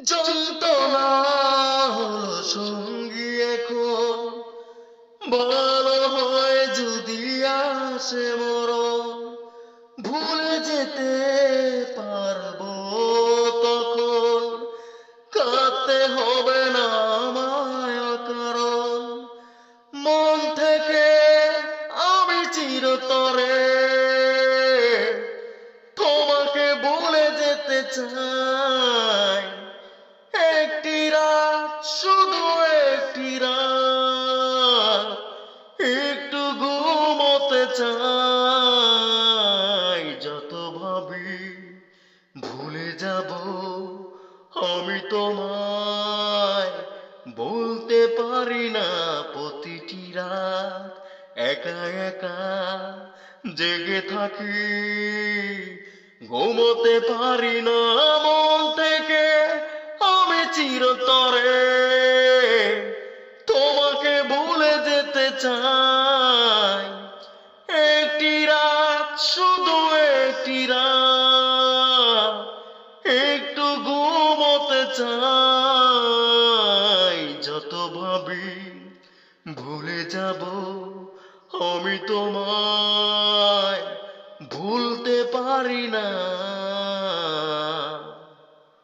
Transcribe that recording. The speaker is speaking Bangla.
যন্ত্রণা হলো সঙ্গী এখন, ভালো হয় যদি আসে মরণ। ভুলে যেতে পারবো তখন, কাঁদতে হবে না আমায় কারণ। মন থেকে আমি চিরতরে তোমাকে ভুলে যেতে চাই। একটি রাত, শুধু একটি রাত, একটু ঘুমোতে চাই। যত ভাবি ভুলে যাব আমি তোমায়, বলতে পারি না প্রতিটি রাত একা একা জেগে থাকি। ঘুমোতে পারি না মন থেকে আমি চিরতরে তোমাকে ভুলে যেতে চাই। একটি রাত, শুধু একটি রাত, একটু ঘুমোতে চাই। যত ভাবি ভুলে যাব আমি তোমায়, ভুলতে পারি না